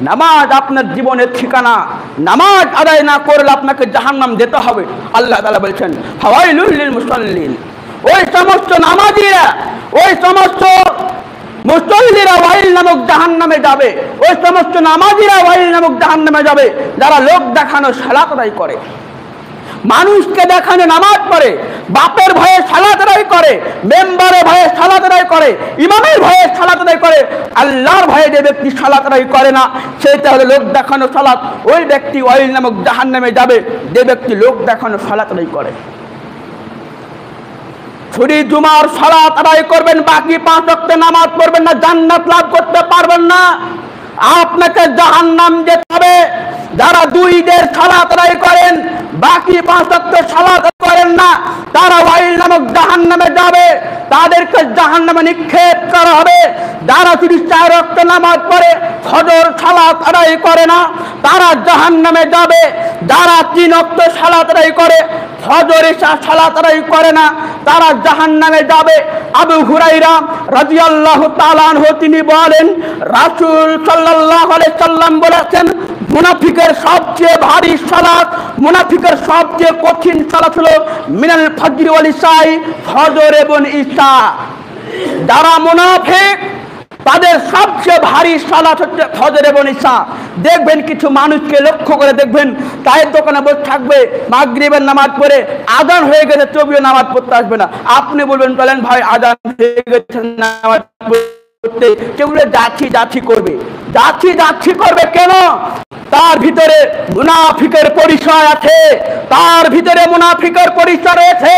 নামাজ আপনার জীবনের ঠিকানা। নামাজ আদায় না করলে আপনাকে জাহান্নাম যেতে হবে। আল্লাহ তাআলা বলছেন ফাওয়াইলুল লিল মুসাল্লিন, ওই সমস্ত নামাজীরা, ওই সমস্ত মুসল্লিরা ওয়াইল নামক জাহান্নামে যাবে, ওই সমস্ত নামাজীরা ওয়াইল নামক জাহান্নামে যাবে যারা লোক দেখানো সালাত আদায় করে, মানুষকে দেখানো নামাজ পড়ে, বাপের ভয়ে সালাত আদায় করে, মেম্বারের ভয়ে সালাত আদায় করে, ইমামের ভয়ে সালাত আদায় করে। আল্লাহর ভয়ে যে ব্যক্তি সালাত আদায় করে না, সেটা হলো লোক দেখানো সালাত। ওই ব্যক্তি ওয়াইল নামক জাহান্নামে যাবে যে ব্যক্তি লোক দেখানো সালাত আদায় করে। শুধু জুমার সালাত আদায় করবেন, বাকি 5 ওয়াক্ত নামাজ পড়বেন না, জান্নাত লাভ করতে পারবেন না, আপনাকে জাহান্নাম যেতে হবে। যারা 2 ঈদের সালাত আদায় করেন, বাকি 5 ওয়াক্ত সালাত করেন না, তারা ওয়াইল নামক জাহান্নামে যাবে, তাদেরকে জাহান্নামে নিক্ষেপ করা হবে। যারা 4 ওয়াক্ত নামাজ পড়ে, ফজর সালাত আদায় করে না, তারা জাহান্নামে যাবে। যারা 3 ওয়াক্ত সালাত আদায় করে, ফজর ইশা সালাত আদায় করে না, তারা জাহান্নামে যাবে। আবু হুরায়রা রাদিয়াল্লাহু তাআলা আনহু তিনি বলেন, রাসূল সাল্লাল্লাহু আলাইহি সাল্লাম বলেছেন, মুনাফিকের সবচেয়ে ভারী সালাত, মুনাফিকের সবচেয়ে কঠিন সালাত হলো মিনাল ফজর ওয়াল ইশা, ফজর এবং ইশা। যারা মুনাফিক তাদের সবচেয়ে ভারী সালাত হচ্ছে ফজর এবং ইশা। দেখবেন কিছু মানুষকে লক্ষ্য করে দেখবেন, চায়ের দোকানে বসে থাকবে, মাগরিবের নামাজ পড়ে আজান হয়ে গেছে তবুও নামাজ পড়তে আসবে না। আপনি বলবেন বলেন ভাই আজান হয়ে গেছে নামাজ পড়তে, সেগুলো যাচ্ছি করবে, যাচ্ছি করবে কেন? তার ভিতরে মুনাফিকের পরিচয় আছে, তার ভিতরে মুনাফিকের পরিচয় রয়েছে।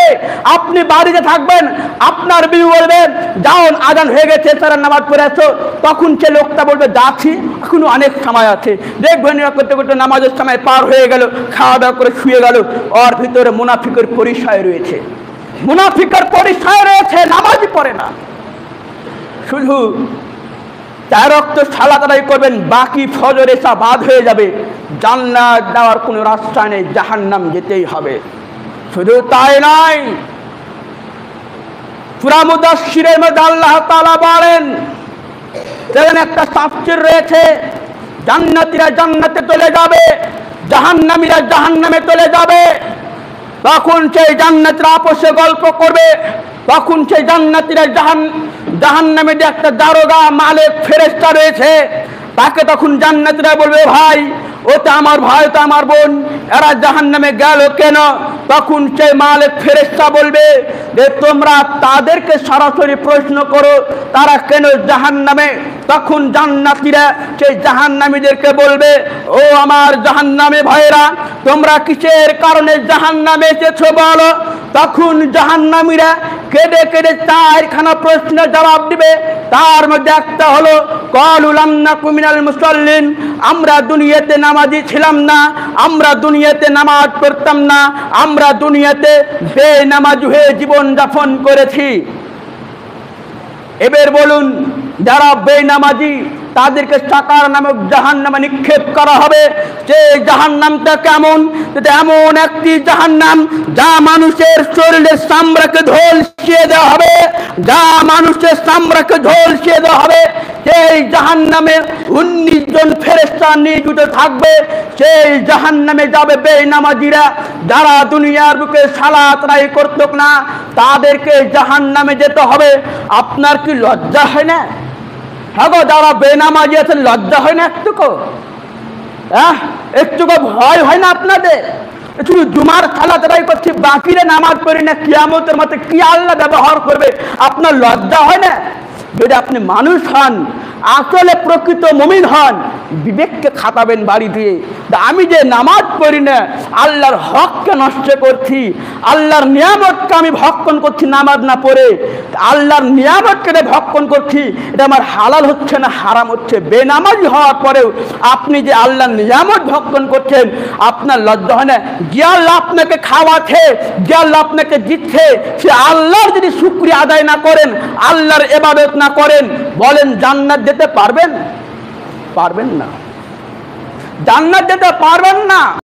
আপনি বাড়িতে থাকবেন, আপনার বিবি বলবেন যাও আজান হয়ে গেছে তারা নামাজ পড়ে আসো, তখন সে লোকটা বলবে যাচ্ছি, এখনো অনেক সময় আছে। দেখবেন করতে করতে নামাজের সময় পার হয়ে গেল, খাওয়া দাওয়া করে শুয়ে গেল। ওর ভিতরে মুনাফিকের পরিচয় রয়েছে, মুনাফিকের পরিচয় রয়েছে, নামাজই পড়ে না। শুধু 4 ওয়াক্ত সালাত আদায় করবেন, বাকি ফজর ইশা বাদ হয়ে যাবে, জান্নাত যাওয়ার কোনো রাস্তা নেই, জাহান্নাম যেতেই হবে। শুধু তাই নয়, সূরা মুদাসসিরের মধ্যে আল্লাহ তাআলা বলেন, যেখানে একটা তাফসীর রয়েছে, জান্নাতীরা জান্নাতে চলে যাবে, জাহান্নামীরা জাহান্নামে চলে যাবে। তখন সেই জান্নাতীরা আপসে গল্প করবে, তখন সেই জান্নাতীরা জাহান্নামে যে একটা দারোগা মালিক ফেরেশতা রয়েছে, তাকে তখন জান্নাতীরা বলবে ভাই ওটা আমার ভাই, ওটা আমার বোন, এরা জাহান্নামে গেল কেন? তখন সেই মালিক ফেরেশতা বলবে যে তোমরা তাদেরকে সরাসরি প্রশ্ন করো তারা কেন জাহান্নামে। তখন জান্নাতীরা সেই জাহান্নামীদেরকে বলবে ও আমার জাহান্নামে ভাইরা, তোমরা কিসের কারণে জাহান্নামে এসেছো বলো। তখন জাহান্নামীরা কেঁদে কেঁদে 4খানা প্রশ্নের জবাব দিবে। তার মধ্যে একটা হলো ক্বালু লাম নাকু মিনাল মুসাল্লিন, আমরা দুনিয়াতে নামাজি ছিলাম না, আমরা দুনিয়াতে নামাজ পড়তাম না, আমরা দুনিয়াতে বেনামাজি হয়ে জীবন যাপন করেছি। এবার বলুন, যারা বেনামাজি তাদেরকে সাকার নামক জাহান্নামে নিক্ষেপ করা হবে। সেই জাহান্নামটা কেমন? এটা এমন একটি জাহান্নাম যা মানুষের শরীরের চামড়াকে ঝলসিয়ে দেওয়া হবে, যা মানুষের চামড়াকে ঝলসিয়ে দেওয়া হবে। সেই জাহান্নামে 19 জন ফেরেশতা নিযুক্ত থাকবে। সেই জাহান্নামে যাবে বেনামাজিরা, যারা দুনিয়ার বুকে সালাত আদায় করত না, তাদেরকে জাহান্নামে যেতে হবে। আপনার কি লজ্জা হয় না? হ্যাঁ গো, যারা বেনামাজি আছেন লজ্জা হয় না একটুকু? একটুকু ভয় হয় না আপনাদের? একটু জুমার সালাত আদায় করছি, বাকিরা নামাজ পড়ি না, কিয়ামতের মতো কি আল্লাহ ব্যবহার করবে? আপনার লজ্জা হয় না? যদি আপনি মানুষ হন, আসলে প্রকৃত মুমিন হন, বিবেককে খাটাবেন বাড়ি দিয়ে। আমি যে নামাজ পড়ি না, আল্লাহর হককে নষ্ট করছি, আল্লাহর নিয়ামতকে আমি ভক্ষণ করছি নামাজ না পড়ে, আল্লাহর নিয়ামতকে ভক্ষণ করছি, এটা আমার হালাল হচ্ছে না হারাম হচ্ছে। বেনামাজি হওয়ার পরেও আপনি যে আল্লাহর নিয়ামত ভক্ষণ করছেন, আপনার লজ্জা হয় না? যে আল্লাহ আপনাকে খাওয়াচ্ছে, যে আল্লাহ আপনাকে দিচ্ছে, সে আল্লাহর যদি শুকরিয়া আদায় না করেন, আল্লাহর ইবাদত না করেন, বলেন জান্নাত যেতে পারবেন? পারবেন না, জান্নাত যেতে পারবেন না।